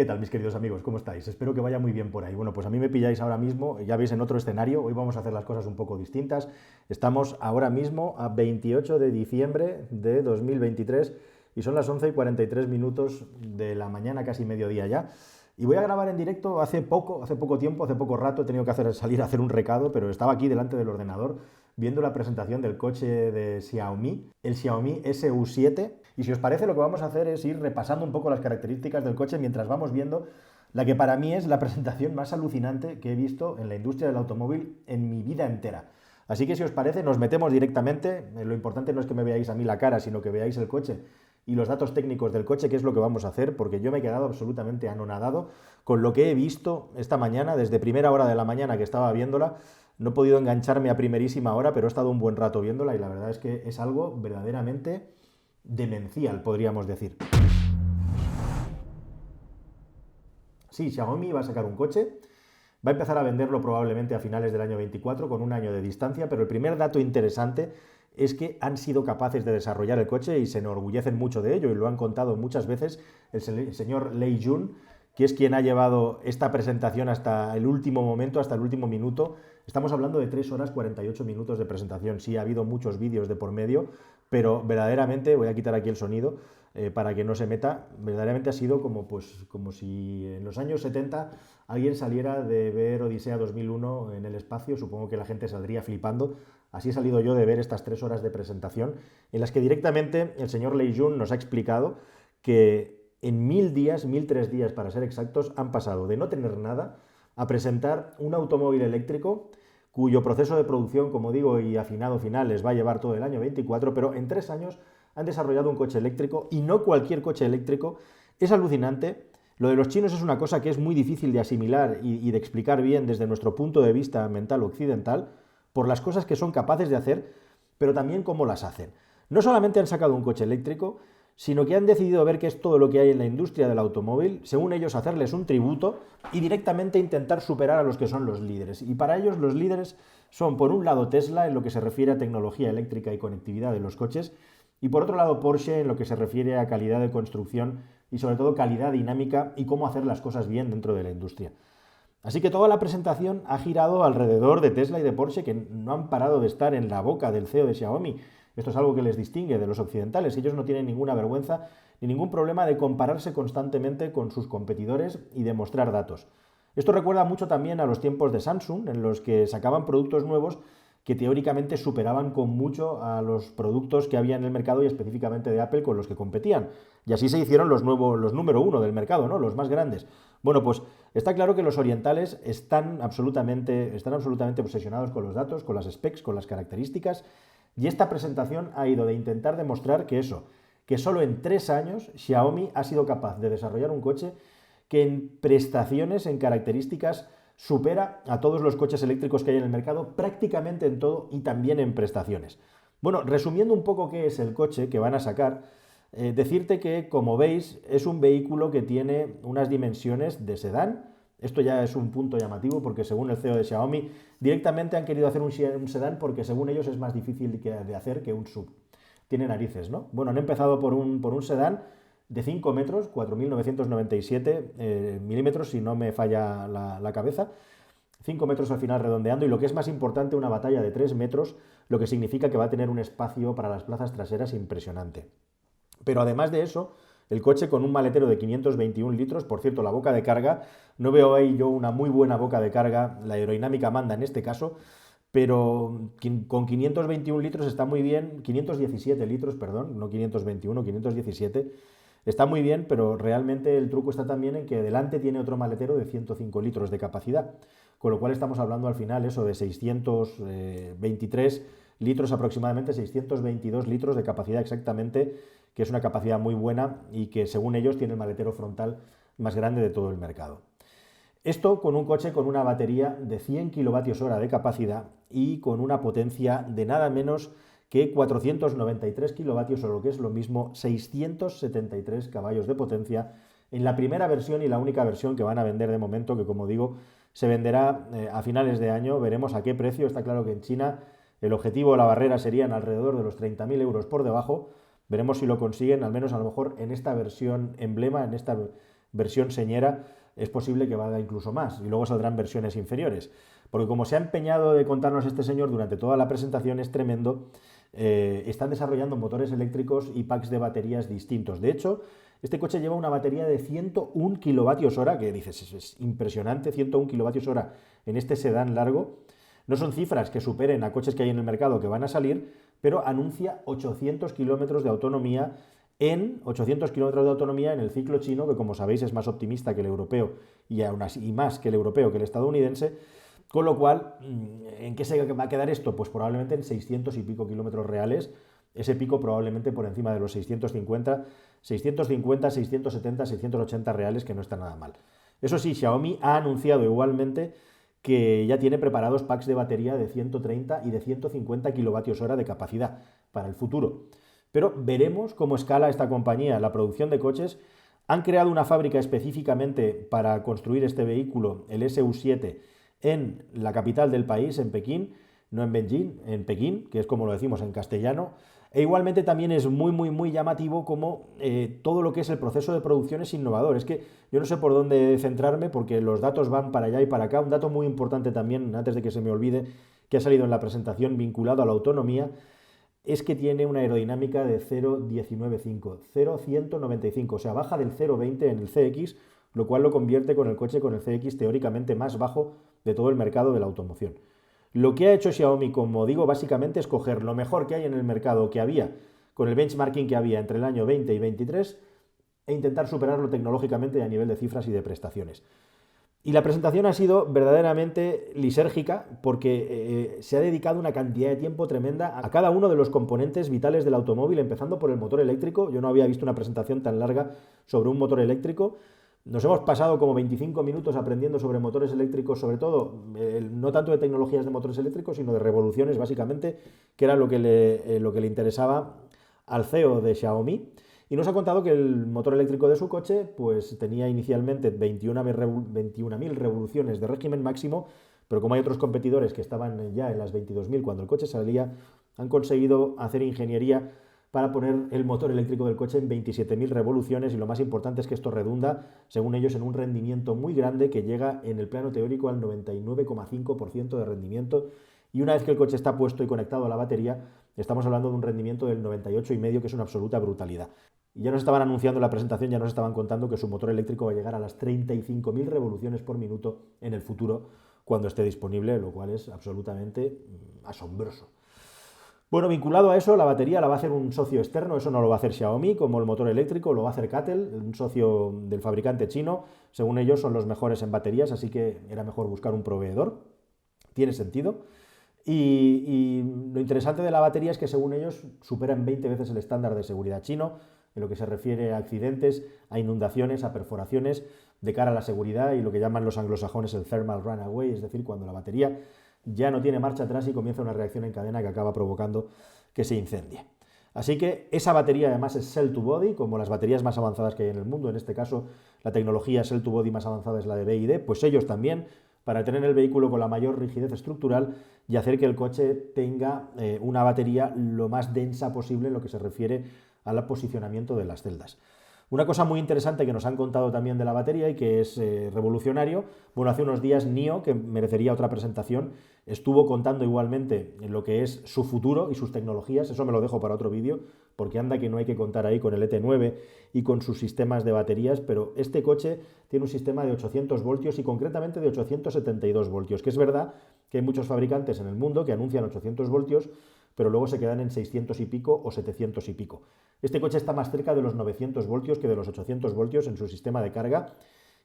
¿Qué tal, mis queridos amigos? ¿Cómo estáis? Espero que vaya muy bien por ahí. Bueno, pues a mí me pilláis ahora mismo, ya veis, en otro escenario. Hoy vamos a hacer las cosas un poco distintas. Estamos ahora mismo a 28 de diciembre de 2023 y son las 11:43 de la mañana, casi mediodía ya. Y voy a grabar en directo hace poco tiempo, hace poco rato. He tenido que salir a hacer un recado, pero estaba aquí delante del ordenador viendo la presentación del coche de Xiaomi, el Xiaomi SU7. Y si os parece, lo que vamos a hacer es ir repasando un poco las características del coche mientras vamos viendo la que para mí es la presentación más alucinante que he visto en la industria del automóvil en mi vida entera. Así que si os parece, nos metemos directamente. Lo importante no es que me veáis a mí la cara, sino que veáis el coche y los datos técnicos del coche, que es lo que vamos a hacer, porque yo me he quedado absolutamente anonadado con lo que he visto esta mañana, desde primera hora de la mañana que estaba viéndola. No he podido engancharme a primerísima hora, pero he estado un buen rato viéndola y la verdad es que es algo verdaderamente demencial, podríamos decir. Sí, Xiaomi va a sacar un coche, va a empezar a venderlo probablemente a finales del año 24 con un año de distancia, pero el primer dato interesante es que han sido capaces de desarrollar el coche y se enorgullecen mucho de ello y lo han contado muchas veces el señor Lei Jun, que es quien ha llevado esta presentación hasta el último momento, hasta el último minuto. Estamos hablando de 3 horas 48 minutos de presentación. Sí, ha habido muchos vídeos de por medio, pero verdaderamente, voy a quitar aquí el sonido para que no se meta, verdaderamente ha sido como si en los años 70 alguien saliera de ver Odisea 2001 en el espacio. Supongo que la gente saldría flipando. Así he salido yo de ver estas 3 horas de presentación, en las que directamente el señor Lei Jun nos ha explicado que en 1000 días, 1003 días para ser exactos, han pasado de no tener nada a presentar un automóvil eléctrico cuyo proceso de producción, como digo, y afinado final les va a llevar todo el año 24, pero en 3 años han desarrollado un coche eléctrico, y no cualquier coche eléctrico. Es alucinante. Lo de los chinos es una cosa que es muy difícil de asimilar y de explicar bien desde nuestro punto de vista mental occidental, por las cosas que son capaces de hacer, pero también cómo las hacen. No solamente han sacado un coche eléctrico, sino que han decidido ver qué es todo lo que hay en la industria del automóvil, según ellos hacerles un tributo y directamente intentar superar a los que son los líderes. Y para ellos los líderes son, por un lado, Tesla en lo que se refiere a tecnología eléctrica y conectividad de los coches, y por otro lado Porsche en lo que se refiere a calidad de construcción y sobre todo calidad dinámica y cómo hacer las cosas bien dentro de la industria. Así que toda la presentación ha girado alrededor de Tesla y de Porsche, que no han parado de estar en la boca del CEO de Xiaomi. Esto es algo que les distingue de los occidentales. Ellos no tienen ninguna vergüenza ni ningún problema de compararse constantemente con sus competidores y de mostrar datos. Esto recuerda mucho también a los tiempos de Samsung, en los que sacaban productos nuevos que teóricamente superaban con mucho a los productos que había en el mercado y específicamente de Apple con los que competían. Y así se hicieron los número uno del mercado, ¿no? Los más grandes. Bueno, pues está claro que los orientales están absolutamente obsesionados con los datos, con las specs, con las características, y esta presentación ha ido de intentar demostrar que solo en 3 años Xiaomi ha sido capaz de desarrollar un coche que en prestaciones, en características, supera a todos los coches eléctricos que hay en el mercado, prácticamente en todo y también en prestaciones. Bueno, resumiendo un poco qué es el coche que van a sacar, decirte que, como veis, es un vehículo que tiene unas dimensiones de sedán. Esto ya es un punto llamativo porque, según el CEO de Xiaomi, directamente han querido hacer un sedán porque, según ellos, es más difícil de hacer que un sub. Tiene narices, ¿no? Bueno, han empezado por un sedán de 5 metros, 4.997 milímetros, si no me falla la cabeza. 5 metros al final redondeando, y lo que es más importante, una batalla de 3 metros, lo que significa que va a tener un espacio para las plazas traseras impresionante. Pero además de eso, el coche con un maletero de 521 litros, por cierto, la boca de carga, no veo ahí yo una muy buena boca de carga, la aerodinámica manda en este caso, pero con 521 litros está muy bien, 517 litros, perdón, no 521, 517, está muy bien, pero realmente el truco está también en que delante tiene otro maletero de 105 litros de capacidad, con lo cual estamos hablando al final eso de 623 litros aproximadamente, 622 litros de capacidad exactamente, que es una capacidad muy buena y que, según ellos, tiene el maletero frontal más grande de todo el mercado. Esto con un coche con una batería de 100 kilovatios hora de capacidad y con una potencia de nada menos que 493 kilovatios, o lo que es lo mismo, 673 caballos de potencia en la primera versión y la única versión que van a vender de momento, que, como digo, se venderá a finales de año. Veremos a qué precio. Está claro que en China el objetivo, la barrera, serían alrededor de los 30.000 euros por debajo. Veremos si lo consiguen, al menos a lo mejor en esta versión emblema, versión señera, es posible que valga incluso más y luego saldrán versiones inferiores. Porque como se ha empeñado de contarnos este señor durante toda la presentación, es tremendo. Están desarrollando motores eléctricos y packs de baterías distintos. De hecho, este coche lleva una batería de 101 kilovatios hora, que dices, es impresionante, 101 kilovatios hora en este sedán largo. No son cifras que superen a coches que hay en el mercado que van a salir, pero anuncia 800 kilómetros de autonomía en 800 kilómetros de autonomía en el ciclo chino, que como sabéis es más optimista que el europeo y aún así más que el europeo que el estadounidense. Con lo cual, ¿en qué se va a quedar esto? Pues probablemente en 600 y pico kilómetros reales, ese pico probablemente por encima de los 650, 670, 680 reales, que no está nada mal. Eso sí, Xiaomi ha anunciado igualmente que ya tiene preparados packs de batería de 130 y de 150 kilovatios hora de capacidad para el futuro. Pero veremos cómo escala esta compañía la producción de coches. Han creado una fábrica específicamente para construir este vehículo, el SU7, en la capital del país, en Pekín, no en Beijing, en Pekín, que es como lo decimos en castellano. E igualmente también es muy llamativo como todo lo que es el proceso de producción es innovador. Es que yo no sé por dónde centrarme porque los datos van para allá y para acá. Un dato muy importante también, antes de que se me olvide, que ha salido en la presentación vinculado a la autonomía, es que tiene una aerodinámica de 0,195, 0,195, o sea, baja del 0,20 en el CX, lo cual lo convierte con el coche con el CX teóricamente más bajo de todo el mercado de la automoción. Lo que ha hecho Xiaomi, como digo, básicamente es coger lo mejor que hay en el mercado que había, con el benchmarking que había entre el año 20 y 23, e intentar superarlo tecnológicamente a nivel de cifras y de prestaciones. Y la presentación ha sido verdaderamente lisérgica porque se ha dedicado una cantidad de tiempo tremenda a cada uno de los componentes vitales del automóvil, empezando por el motor eléctrico. Yo no había visto una presentación tan larga sobre un motor eléctrico. Nos hemos pasado como 25 minutos aprendiendo sobre motores eléctricos, sobre todo, no tanto de tecnologías de motores eléctricos, sino de revoluciones, básicamente, que era lo que le interesaba al CEO de Xiaomi. Y nos ha contado que el motor eléctrico de su coche pues tenía inicialmente 21.000 revoluciones de régimen máximo, pero como hay otros competidores que estaban ya en las 22.000 cuando el coche salía, han conseguido hacer ingeniería para poner el motor eléctrico del coche en 27.000 revoluciones y lo más importante es que esto redunda, según ellos, en un rendimiento muy grande que llega en el plano teórico al 99,5% de rendimiento y una vez que el coche está puesto y conectado a la batería, estamos hablando de un rendimiento del 98,5%, que es una absoluta brutalidad. Y ya nos estaban anunciando en la presentación, ya nos estaban contando que su motor eléctrico va a llegar a las 35.000 revoluciones por minuto en el futuro cuando esté disponible, lo cual es absolutamente asombroso. Bueno, vinculado a eso, la batería la va a hacer un socio externo, eso no lo va a hacer Xiaomi, como el motor eléctrico, lo va a hacer CATL, un socio del fabricante chino. Según ellos son los mejores en baterías, así que era mejor buscar un proveedor. Tiene sentido. Y lo interesante de la batería es que según ellos superan 20 veces el estándar de seguridad chino en lo que se refiere a accidentes, a inundaciones, a perforaciones, de cara a la seguridad y lo que llaman los anglosajones el thermal runaway, es decir, cuando la batería ya no tiene marcha atrás y comienza una reacción en cadena que acaba provocando que se incendie. Así que esa batería además es cell to body, como las baterías más avanzadas que hay en el mundo. En este caso, la tecnología cell to body más avanzada es la de BYD, pues ellos también, para tener el vehículo con la mayor rigidez estructural y hacer que el coche tenga una batería lo más densa posible en lo que se refiere al posicionamiento de las celdas. Una cosa muy interesante que nos han contado también de la batería y que es revolucionario, bueno, hace unos días NIO, que merecería otra presentación, estuvo contando igualmente lo que es su futuro y sus tecnologías, eso me lo dejo para otro vídeo, porque anda que no hay que contar ahí con el ET9 y con sus sistemas de baterías, pero este coche tiene un sistema de 800 voltios y concretamente de 872 voltios, que es verdad que hay muchos fabricantes en el mundo que anuncian 800 voltios, pero luego se quedan en 600 y pico o 700 y pico. Este coche está más cerca de los 900 voltios que de los 800 voltios en su sistema de carga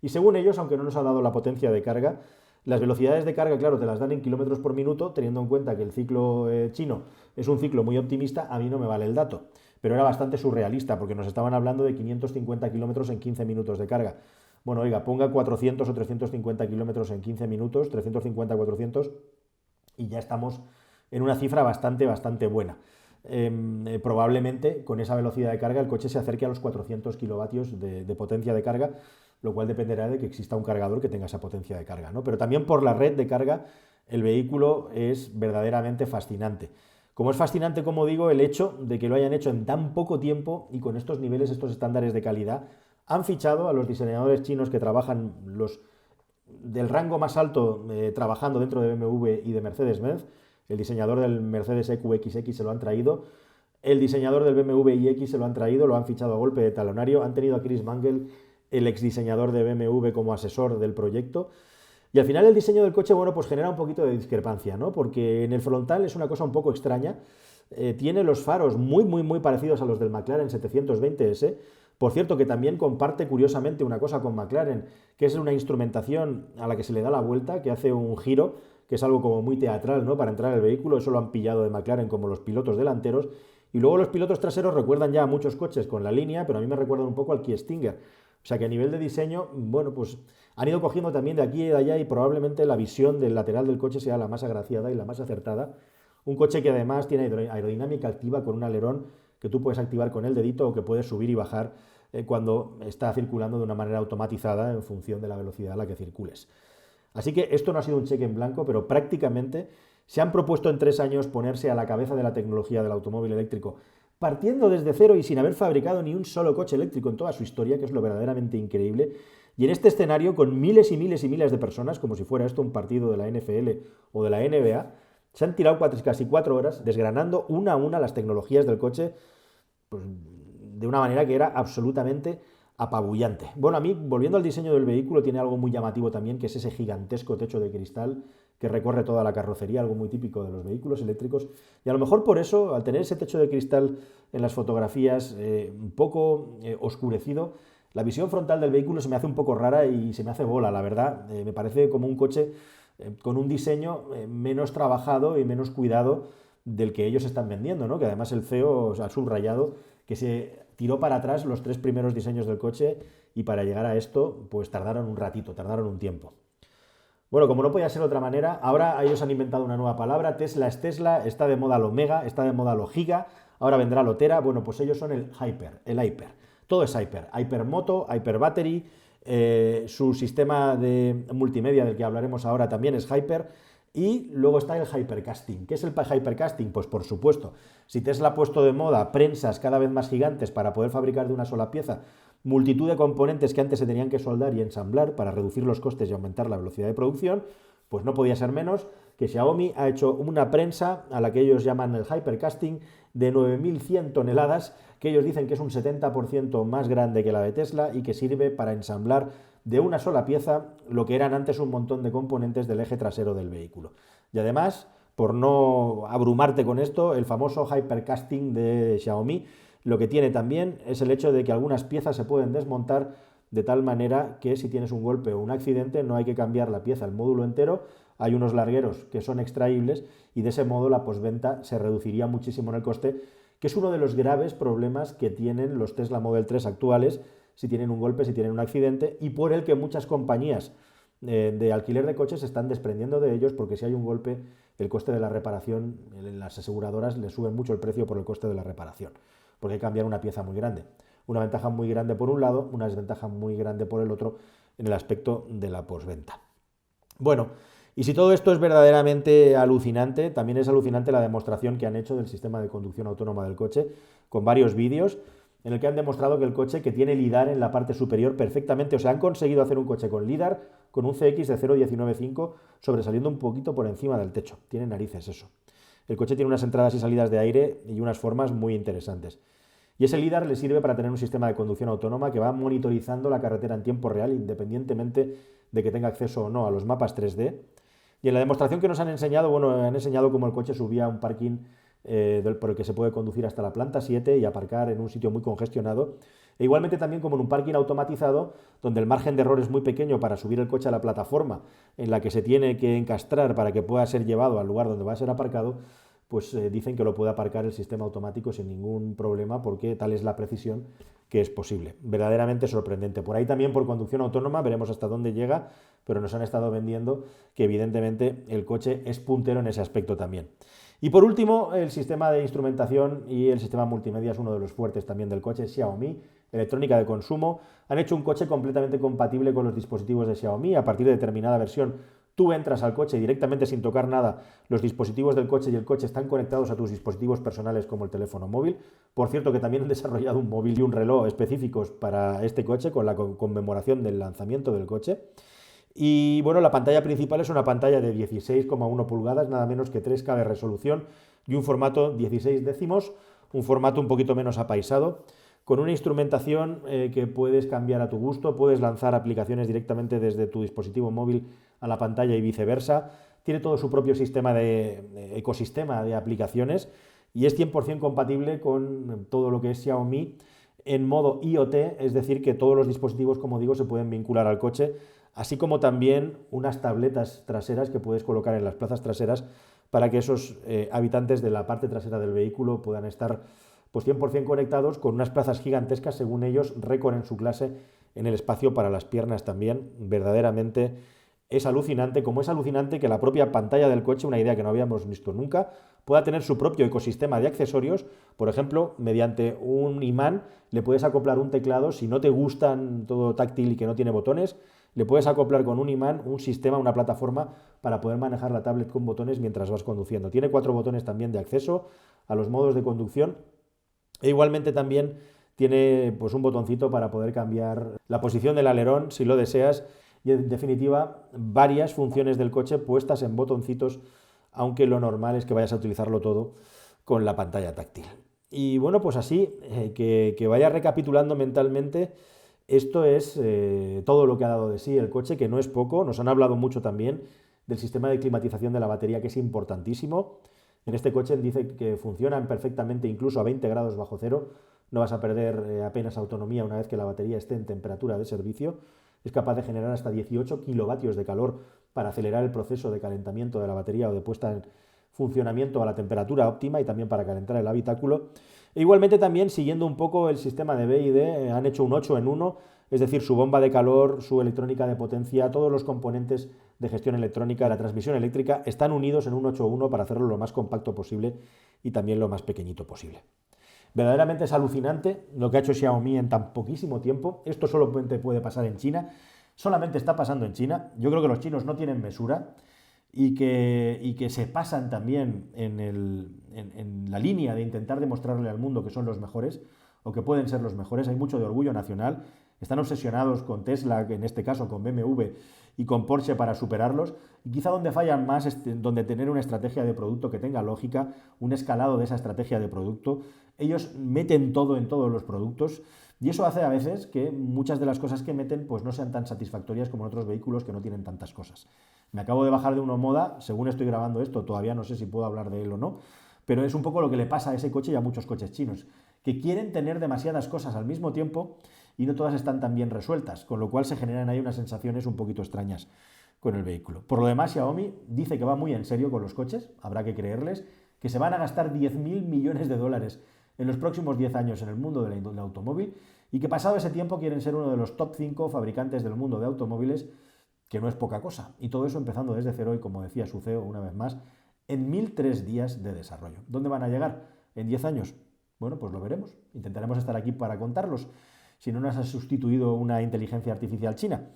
y según ellos, aunque no nos ha dado la potencia de carga, las velocidades de carga, claro, te las dan en kilómetros por minuto, teniendo en cuenta que el ciclo chino es un ciclo muy optimista, a mí no me vale el dato, pero era bastante surrealista porque nos estaban hablando de 550 kilómetros en 15 minutos de carga. Bueno, oiga, ponga 400 o 350 kilómetros en 15 minutos, 350, 400 y ya estamos en una cifra bastante buena. Probablemente con esa velocidad de carga el coche se acerque a los 400 kilovatios de potencia de carga, lo cual dependerá de que exista un cargador que tenga esa potencia de carga, ¿no? Pero también por la red de carga el vehículo es verdaderamente fascinante. Como es fascinante, como digo, el hecho de que lo hayan hecho en tan poco tiempo y con estos niveles, estos estándares de calidad Han fichado a los diseñadores chinos que trabajan del rango más alto trabajando dentro de BMW y de Mercedes-Benz. El diseñador del Mercedes EQXX se lo han traído. El diseñador del BMW iX se lo han traído, lo han fichado a golpe de talonario. Han tenido a Chris Mangle, el exdiseñador de BMW, como asesor del proyecto. Y al final el diseño del coche, bueno, pues genera un poquito de discrepancia, ¿no? Porque en el frontal es una cosa un poco extraña. Tiene los faros muy parecidos a los del McLaren 720S. Por cierto, que también comparte curiosamente una cosa con McLaren, que es una instrumentación a la que se le da la vuelta, que hace un giro, que es algo como muy teatral, ¿no? Para entrar al vehículo. Eso lo han pillado de McLaren como los pilotos delanteros. Y luego los pilotos traseros recuerdan ya a muchos coches con la línea, pero a mí me recuerdan un poco al Kia Stinger. O sea que a nivel de diseño, bueno, pues han ido cogiendo también de aquí y de allá y probablemente la visión del lateral del coche sea la más agraciada y la más acertada. Un coche que además tiene aerodinámica activa con un alerón que tú puedes activar con el dedito o que puedes subir y bajar cuando está circulando de una manera automatizada en función de la velocidad a la que circules. Así que esto no ha sido un cheque en blanco, pero prácticamente se han propuesto en 3 años ponerse a la cabeza de la tecnología del automóvil eléctrico, partiendo desde cero y sin haber fabricado ni un solo coche eléctrico en toda su historia, que es lo verdaderamente increíble. Y en este escenario, con miles y miles y miles de personas, como si fuera esto un partido de la NFL o de la NBA, se han tirado casi 4 horas desgranando una a una las tecnologías del coche, pues, de una manera que era absolutamente apabullante. Bueno, a mí, volviendo al diseño del vehículo, tiene algo muy llamativo también, que es ese gigantesco techo de cristal que recorre toda la carrocería, algo muy típico de los vehículos eléctricos. Y a lo mejor por eso, al tener ese techo de cristal en las fotografías un poco oscurecido, la visión frontal del vehículo se me hace un poco rara y se me hace bola, la verdad. Me parece como un coche con un diseño menos trabajado y menos cuidado del que ellos están vendiendo, ¿no? Que además el CEO ha subrayado que se tiró para atrás los 3 primeros diseños del coche y para llegar a esto pues tardaron un ratito, tardaron un tiempo. Bueno, como no podía ser de otra manera, ahora ellos han inventado una nueva palabra. Tesla es Tesla, está de moda lo mega, está de moda lo giga, ahora vendrá lo tera. Bueno, pues ellos son el hyper. Todo es hyper. Hypermoto, hyper battery, su sistema de multimedia del que hablaremos ahora también es hyper. Y luego está el hypercasting. ¿Qué es el hypercasting? Pues por supuesto, si Tesla ha puesto de moda prensas cada vez más gigantes para poder fabricar de una sola pieza multitud de componentes que antes se tenían que soldar y ensamblar para reducir los costes y aumentar la velocidad de producción, pues no podía ser menos que Xiaomi ha hecho una prensa a la que ellos llaman el hypercasting de 9.100 toneladas, que ellos dicen que es un 70% más grande que la de Tesla y que sirve para ensamblar de una sola pieza lo que eran antes un montón de componentes del eje trasero del vehículo. Y además, por no abrumarte con esto, el famoso hypercasting de Xiaomi lo que tiene también es el hecho de que algunas piezas se pueden desmontar de tal manera que si tienes un golpe o un accidente no hay que cambiar la pieza, el módulo entero, hay unos largueros que son extraíbles y de ese modo la postventa se reduciría muchísimo en el coste, que es uno de los graves problemas que tienen los Tesla Model 3 actuales si tienen un golpe, si tienen un accidente, y por el que muchas compañías de alquiler de coches se están desprendiendo de ellos, porque si hay un golpe, el coste de la reparación, las aseguradoras le suben mucho el precio por el coste de la reparación, porque hay que cambiar una pieza muy grande. Una ventaja muy grande por un lado, una desventaja muy grande por el otro en el aspecto de la postventa. Bueno, y si todo esto es verdaderamente alucinante, también es alucinante la demostración que han hecho del sistema de conducción autónoma del coche, con varios vídeos en el que han demostrado que el coche, que tiene LiDAR en la parte superior perfectamente, o sea, han conseguido hacer un coche con LiDAR, con un CX de 0,195, sobresaliendo un poquito por encima del techo. Tiene narices eso. El coche tiene unas entradas y salidas de aire y unas formas muy interesantes. Y ese LiDAR le sirve para tener un sistema de conducción autónoma que va monitorizando la carretera en tiempo real, independientemente de que tenga acceso o no a los mapas 3D. Y en la demostración que nos han enseñado, bueno, han enseñado cómo el coche subía a un parking por el que se puede conducir hasta la planta 7 y aparcar en un sitio muy congestionado. E igualmente también como en un parking automatizado, donde el margen de error es muy pequeño para subir el coche a la plataforma en la que se tiene que encastrar para que pueda ser llevado al lugar donde va a ser aparcado, pues dicen que lo puede aparcar el sistema automático sin ningún problema, porque tal es la precisión que es posible. Verdaderamente sorprendente. Por ahí también por conducción autónoma, veremos hasta dónde llega, pero nos han estado vendiendo que evidentemente el coche es puntero en ese aspecto también. Y por último, el sistema de instrumentación y el sistema multimedia es uno de los fuertes también del coche. Xiaomi, electrónica de consumo, han hecho un coche completamente compatible con los dispositivos de Xiaomi a partir de determinada versión. Tú entras al coche directamente sin tocar nada, los dispositivos del coche y el coche están conectados a tus dispositivos personales como el teléfono móvil. Por cierto, que también han desarrollado un móvil y un reloj específicos para este coche con la conmemoración del lanzamiento del coche. Y bueno, la pantalla principal es una pantalla de 16,1 pulgadas, nada menos que 3K de resolución y un formato 16 décimos, un formato un poquito menos apaisado, con una instrumentación que puedes cambiar a tu gusto, puedes lanzar aplicaciones directamente desde tu dispositivo móvil a la pantalla y viceversa. Tiene todo su propio ecosistema de aplicaciones y es 100% compatible con todo lo que es Xiaomi en modo IoT, es decir, que todos los dispositivos, como digo, se pueden vincular al coche, así como también unas tabletas traseras que puedes colocar en las plazas traseras para que esos habitantes de la parte trasera del vehículo puedan estar pues 100% conectados con unas plazas gigantescas, según ellos, récord en su clase en el espacio para las piernas también. Verdaderamente es alucinante, como es alucinante que la propia pantalla del coche, una idea que no habíamos visto nunca, pueda tener su propio ecosistema de accesorios. Por ejemplo, mediante un imán le puedes acoplar un teclado, si no te gustan todo táctil y que no tiene botones, le puedes acoplar con un imán un sistema, una plataforma para poder manejar la tablet con botones mientras vas conduciendo. Tiene 4 botones también de acceso a los modos de conducción e igualmente también tiene pues un botoncito para poder cambiar la posición del alerón si lo deseas y en definitiva varias funciones del coche puestas en botoncitos, aunque lo normal es que vayas a utilizarlo todo con la pantalla táctil. Y bueno, pues así, que vaya recapitulando mentalmente, esto es todo lo que ha dado de sí el coche, que no es poco. Nos han hablado mucho también del sistema de climatización de la batería, que es importantísimo. En este coche dice que funcionan perfectamente incluso a 20 grados bajo cero. No vas a perder apenas autonomía una vez que la batería esté en temperatura de servicio. Es capaz de generar hasta 18 kilovatios de calor para acelerar el proceso de calentamiento de la batería o de puesta en funcionamiento a la temperatura óptima y también para calentar el habitáculo. E igualmente también, siguiendo un poco el sistema de BID, han hecho un 8 en 1, es decir, su bomba de calor, su electrónica de potencia, todos los componentes de gestión electrónica, la transmisión eléctrica, están unidos en un 8.1 para hacerlo lo más compacto posible y también lo más pequeñito posible. Verdaderamente es alucinante lo que ha hecho Xiaomi en tan poquísimo tiempo. Esto solamente puede pasar en China, solamente está pasando en China. Yo creo que los chinos no tienen mesura y que se pasan también en la línea de intentar demostrarle al mundo que son los mejores o que pueden ser los mejores. Hay mucho de orgullo nacional. Están obsesionados con Tesla, en este caso con BMW y con Porsche para superarlos. Y quizá donde fallan más es donde tener una estrategia de producto que tenga lógica, un escalado de esa estrategia de producto. Ellos meten todo en todos los productos y eso hace a veces que muchas de las cosas que meten pues no sean tan satisfactorias como en otros vehículos que no tienen tantas cosas. Me acabo de bajar de uno moda, según estoy grabando esto, todavía no sé si puedo hablar de él o no, pero es un poco lo que le pasa a ese coche y a muchos coches chinos, que quieren tener demasiadas cosas al mismo tiempo y no todas están tan bien resueltas, con lo cual se generan ahí unas sensaciones un poquito extrañas con el vehículo. Por lo demás, Xiaomi dice que va muy en serio con los coches, habrá que creerles, que se van a gastar 10.000 millones de dólares en los próximos 10 años en el mundo del automóvil y que pasado ese tiempo quieren ser uno de los top 5 fabricantes del mundo de automóviles, que no es poca cosa. Y todo eso empezando desde cero y, como decía su CEO una vez más, en 1.003 días de desarrollo. ¿Dónde van a llegar? ¿En 10 años? Bueno, pues lo veremos. Intentaremos estar aquí para contarlos, si no nos ha sustituido una inteligencia artificial china.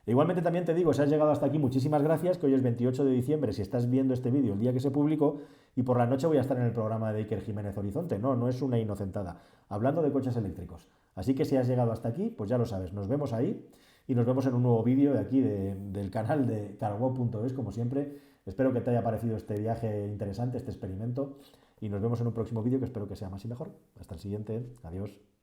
E igualmente también te digo, si has llegado hasta aquí, muchísimas gracias, que hoy es 28 de diciembre, si estás viendo este vídeo el día que se publicó, y por la noche voy a estar en el programa de Iker Jiménez Horizonte. No, no es una inocentada, hablando de coches eléctricos. Así que si has llegado hasta aquí, pues ya lo sabes, nos vemos ahí y nos vemos en un nuevo vídeo de aquí del canal de carwow.es, como siempre. Espero que te haya parecido este viaje interesante, este experimento, y nos vemos en un próximo vídeo que espero que sea más y mejor. Hasta el siguiente, adiós.